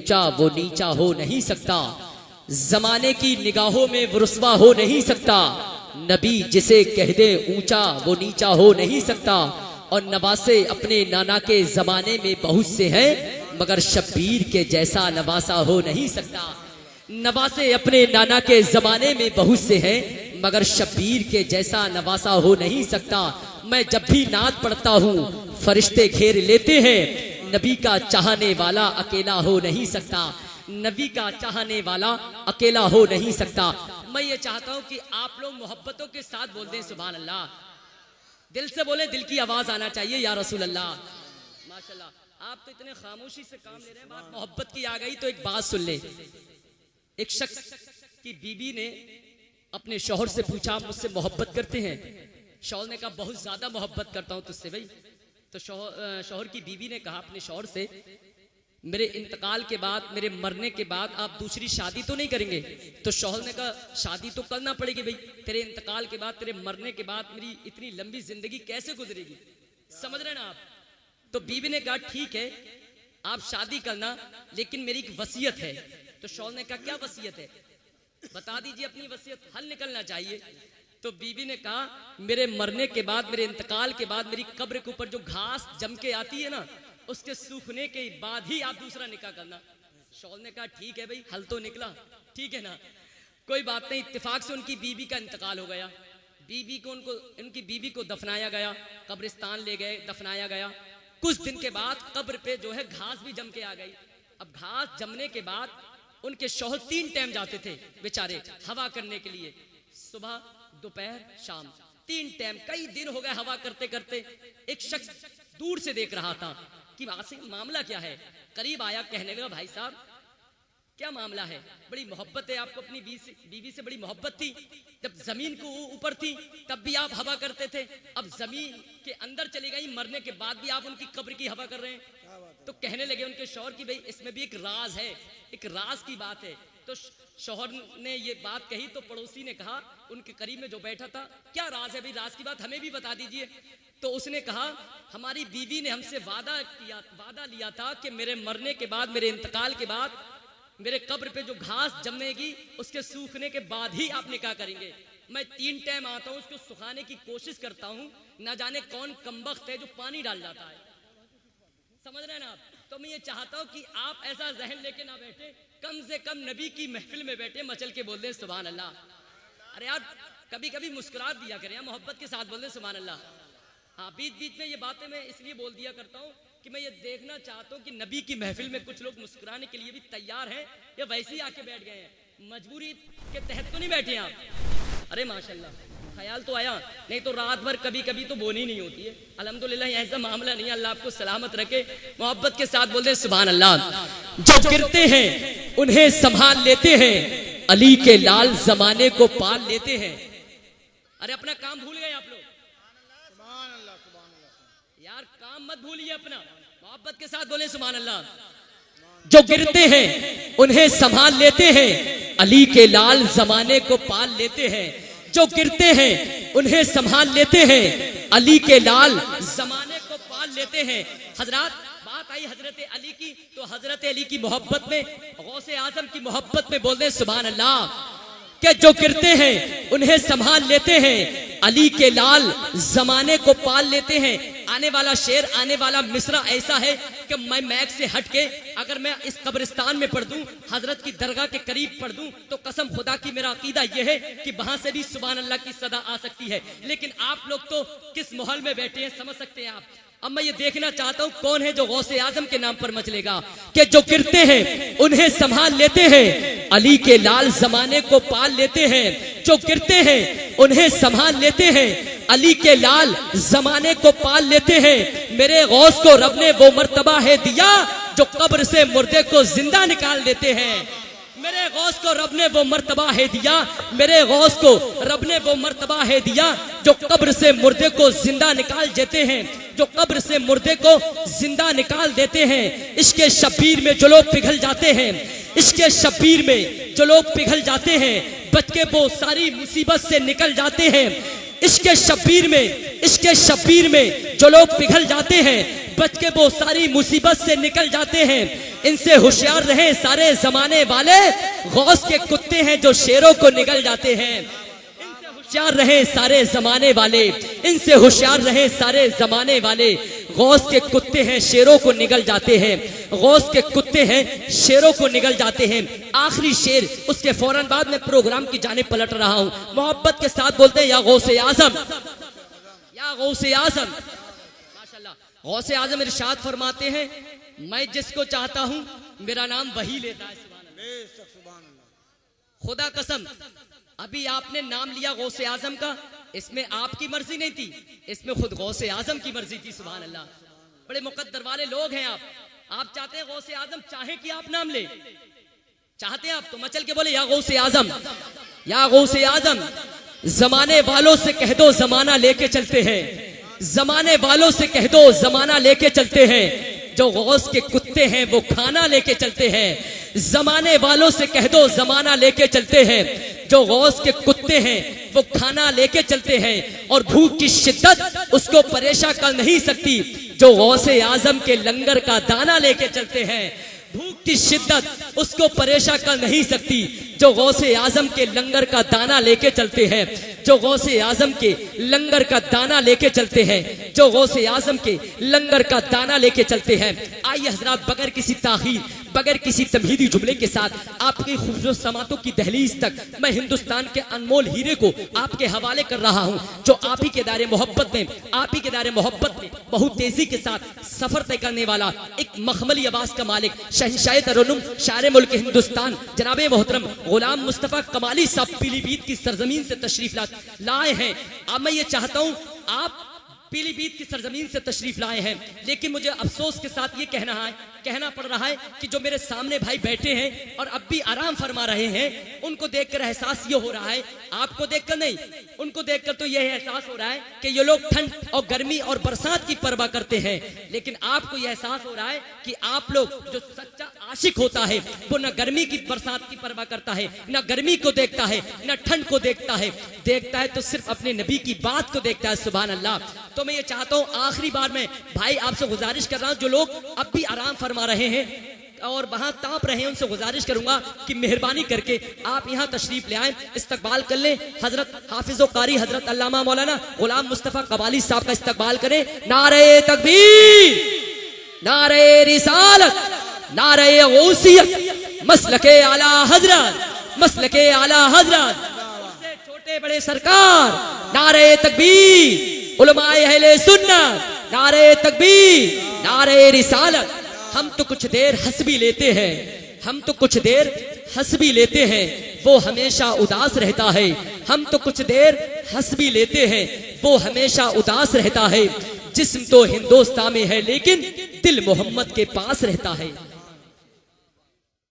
ऊंचा वो नीचा हो नहीं सकता, जमाने की निगाहों में वो रुस्वा हो नहीं सकता। नबी जिसे कह दे ऊंचा वो नीचा हो नहीं सकता। और नवासे अपने नाना के जमाने में बहुत से हैं, मगर शब्बीर के जैसा नवासा हो नहीं सकता। नवासे अपने नाना के जमाने में बहुत से हैं, मगर शब्बीर के जैसा नवासा हो नहीं सकता। मैं जब भी नात पढ़ता हूँ फरिश्ते घेर लेते हैं, नबी का चाहने वाला अकेला हो नहीं सकता। नबी का चाहने वाला अकेला हो नहीं सकता। मैं ये चाहता हूँ कि आप लोग मोहब्बतों के साथ बोल दें सुभान अल्लाह। दिल से बोले, दिल की आवाज आना चाहिए या रसूल अल्लाह। माशाल्लाह आप तो इतने खामोशी से काम ले रहे हैं, बात मोहब्बत की आ गई तो एक बात सुन ले। एक शख्स की बीबी ने अपने शौहर से पूछा, आप मुझसे मोहब्बत करते हैं? शौहर ने कहा, बहुत ज्यादा मोहब्बत करता हूं तुझसे भाई। तो शौहर की बीबी ने कहा अपने शौहर से, मेरे इंतकाल के बाद, मेरे मरने के बाद आप दूसरी शादी तो नहीं करेंगे? तो शौहर ने कहा, शादी तो करना पड़ेगी भाई, तेरे इंतकाल के बाद, तेरे मरने के बाद मेरी इतनी लंबी जिंदगी कैसे गुजरेगी? समझ रहे ना आप? तो बीबी ने कहा, ठीक है आप शादी करना, लेकिन मेरी एक वसीयत है। तो शौहर ने कहा, क्या वसीयत है? बता दीजिए अपनी वसीयत, हल निकलना चाहिए। तो बीबी ने कहा, मेरे मरने के बाद, मेरे इंतकाल के बाद मेरी कब्र के ऊपर जो घास जम के आती है ना, उसके सूखने के बाद ही आप दूसरा निकाह करना। शौहर ने कहा, ठीक है भाई, हल तो निकला, ठीक है ना, कोई बात नहीं। इत्तेफाक से उनकी बीबी का इंतकाल हो गया। उनकी बीबी को दफनाया गया, कब्रिस्तान ले गए, दफनाया गया। कुछ दिन के बाद कब्र पे जो है घास भी जम के आ गई। अब घास जमने के बाद उनके शौहर 3 टाइम जाते थे बेचारे हवा करने के लिए, सुबह दोपहर शाम, 3 टाइम। कई दिन हो गए हवा करते करते। एक शख्स दूर से देख रहा था कि आसिफ मामला क्या है। करीब आया, कहने लगा, भाई साहब क्या मामला है? बड़ी मोहब्बत है आपको अपनी बीवी से, बड़ी मोहब्बत थी। जब जमीन को ऊपर थी तब भी आप हवा करते थे, अब जमीन के अंदर चली गई, मरने के बाद भी आप उनकी कब्र की हवा कर रहे हैं। तो कहने लगे उनके शौहर की, भाई इसमें भी एक राज है, एक राज की बात है। तो शौहर ने ये बात कही तो पड़ोसी ने कहा, उनके करीब में जो बैठा था, क्या राज है भाई, राज की बात हमें भी बता दीजिए। तो उसने कहा, हमारी बीवी ने हमसे वादा लिया था कि मेरे मरने के बाद, मेरे इंतकाल के बाद, मेरे कब्र पे जो घास जमेगी उसके सूखने के बाद ही आप निकाह करेंगे। मैं 3 टाइम आता हूँ, उसको सुखाने की कोशिश करता हूँ, ना जाने कौन कमबख्त है जो पानी डाल जाता है। समझ रहे हैं ना आप? तो मैं ये चाहता हूँ कि आप ऐसा जहन लेके ना बैठे, कम से कम नबी की महफिल में बैठे, मचल के बोल दे सुभान अल्लाह। अरे यार कभी कभी मुस्कुरा दिया करें, मोहब्बत के साथ बोल दे सुभान अल्लाह। हाँ, बीच बीच में ये बातें मैं इसलिए बोल दिया करता हूँ कि मैं ये देखना चाहता हूँ कि नबी की महफिल में कुछ लोग मुस्कुराने के लिए भी तैयार हैं या वैसे ही आके बैठ गए हैं, मजबूरी के तहत तो नहीं बैठे आप। अरे माशाल्लाह, ख्याल तो आया, नहीं तो रात भर कभी कभी तो बोनी नहीं होती है। अल्हम्दुलिल्लाह ऐसा मामला नहीं है, अल्लाह आपको सलामत रखे। मोहब्बत के साथ बोल दे सुभान अल्लाह। जो गिरते हैं उन्हें संभाल लेते हैं, अली के लाल जमाने को पाल लेते हैं। अरे अपना काम भूल गए आप लोग यार, काम मत भूलिए अपना। मोहब्बत के साथ बोले सुभान अल्लाह। जो गिरते हैं उन्हें संभाल लेते हैं, अली के लाल जमाने को पाल लेते हैं। जो गिरते हैं उन्हें संभाल लेते हैं, अली के लाल जमाने को पाल लेते हैं। हजरत बात आई हजरत अली की, तो हजरत अली की मोहब्बत में, गौसे आजम की मोहब्बत में बोल दे सुभान अल्लाह। कि जो गिरते हैं उन्हें संभाल लेते हैं, अली के लाल जमाने को पाल लेते हैं। आने वाला शेर, आने वाला मिसरा ऐसा है कि मैं मैक से हटके अगर मैं इस कब्रिस्तान में पढ़ दूं, हजरत की दरगाह के करीब पढ़ दूं, तो कसम खुदा की मेरा अकीदा यह है कि वहां से भी सुभान अल्लाह की सदा आ सकती है। लेकिन आप लोग तो किस माहौल में बैठे हैं समझ सकते हैं आप। अब मैं ये देखना चाहता हूं कौन है जो गौसे आजम के नाम पर मचलेगा। कि जो गिरते हैं उन्हें संभाल लेते हैं, अली के लाल जमाने को पाल लेते हैं। जो गिरते हैं उन्हें संभाल लेते हैं, अली के लाल जमाने को पाल लेते हैं। मेरे गौस को रब ने वो मर्तबा है दिया, जो कब्र से मुर्दे को जिंदा निकाल देते हैं। मेरे गौस को रब ने वो मर्तबा है दिया, मेरे गौस को रब ने वो मर्तबा है दिया, जो कब्र से मुर्दे को जिंदा निकाल देते हैं, जो कब्र से मुर्दे को जिंदा निकाल देते हैं। इश्क़ शब्बीर में जो लोग पिघल जाते हैं, इश्क़ शब्बीर में जो लोग पिघल जाते हैं, बच के वो सारी मुसीबत से निकल जाते हैं। इसके शब्बीर में जो लोग पिघल जाते हैं, बच के वो सारी मुसीबत से निकल जाते हैं। इनसे होशियार रहे सारे जमाने वाले, गौस के कुत्ते हैं जो शेरों को निगल जाते हैं। होशियार रहे सारे जमाने वाले, इनसे होशियार रहे सारे जमाने वाले। गौस के कुत्ते हैं शेरों को निगल जाते हैं, गौस के कुत्ते हैं शेरों को निगल जाते हैं। आखिरी शेर, उसके फौरन बाद मैं प्रोग्राम की जाने पलट रहा हूं। मोहब्बत के साथ बोलते हैं, या गौसे आजम, या गौसे आजम। माशाल्लाह, गौसे आजम इरशाद फरमाते हैं, मैं जिसको चाहता हूं मेरा नाम वही लेता है। खुदा कसम, अभी आपने नाम लिया गौसे आजम का, इसमें आपकी मर्जी नहीं थी, इसमें खुद गौसे आजम की मर्जी थी। सुभान अल्लाह, बड़े मुकद्दर वाले लोग हैं आप चाहते हैं गौसे आजम चाहे कि आप नाम ले, चाहते हैं आप तो मचल के बोले, या गौसे आजम, या गौसे आजम। जमाने वालों से कह दो जमाना लेके चलते हैं, जमाने वालों से कह दो जमाना लेके चलते हैं। जो गौस के कुत्ते हैं वो खाना लेके चलते हैं। जमाने वालों से कह दो जमाना लेके चलते हैं। जो गौस के कुत्ते हैं वो खाना लेके चलते हैं, और भूख की शिद्दत उसको परेशान कर नहीं सकती जो गौसे आजम के लंगर का दाना लेके चलते हैं। भूख की शिद्दत उसको परेशान कर नहीं सकती जो गौसे आजम के लंगर का दाना लेके चलते हैं, जो गौसे आजम के लंगर का दाना लेके चलते हैं, जो गौसे आजम के लंगर का दाना लेके चलते हैं। आइए हजरात, बगैर किसी ताखीर, बगैर किसी तमहीदी जुमले के साथ आपकी खूबसूरत समातों की दहलीज तक मैं हिंदुस्तान के अनमोल हीरे को आपके हवाले कर रहा हूं, जो आप ही के दायरे मोहब्बत में, आप ही के दायरे मोहब्बत में बहुत तेजी के साथ सफर तय करने वाला एक मखमली आवाज का मालिक, शहंशाह तरन्नुम, शायर मुल्क हिंदुस्तान, जनाबे मोहतरम गुलाम मुस्तफा कमाली साहब पीलीभीत की सरजमीन से तशरीफ लाए हैं। अब मैं ये चाहता हूं, आप पीलीभीत की सरजमीन से तशरीफ लाए हैं, लेकिन मुझे अफसोस के साथ ये कहना पड़ रहा है कि जो मेरे सामने भाई बैठे हैं और अब भी आराम फरमा रहे हैं, उनको देखकर एहसास ये हो रहा है, आपको देखकर नहीं, उनको देखकर तो यह एहसास हो रहा है कि ये लोग ठंड और गर्मी और बरसात की परवाह करते हैं, लेकिन आपको यह एहसास हो रहा है कि आप लोग, जो सच्चा आशिक होता है वो न गर्मी की बरसात की परवाह करता है, न गर्मी को देखता है, न ठंड को देखता है तो सिर्फ अपने नबी की बात को देखता है। सुभान अल्लाह। तो मैं ये चाहता हूं, आखिरी बार में भाई आपसे गुजारिश कर रहा हूं, जो लोग अब भी आराम फरमा रहे हैं और वहां ताप रहे हैं, उनसे गुजारिश करूंगा कि मेहरबानी करके आप यहां तशरीफ ले आए, इस्तकबाल कर लें। हजरत हाफिज़ कारी हजरत अल्लामा मौलाना गुलाम मुस्तफा कबाली साहब का इस्तकबाल करें। नारे तकबीर, नारे रिसालत, नारे गौसियत, मसलके आला हजरत, मसलके आला हजरत, छोटे बड़े सरकार, नारे तकबीर, उलमाए अहले सुन्नत, नारे तकबीर, नारे रिसालत। हम तो कुछ देर हंस भी लेते हैं, हम तो कुछ देर हंस भी लेते हैं, वो हमेशा उदास रहता है। हम तो कुछ देर हंस भी लेते हैं, वो हमेशा उदास रहता है। जिस्म तो हिंदुस्तान में है लेकिन दिल मोहम्मद के पास रहता है।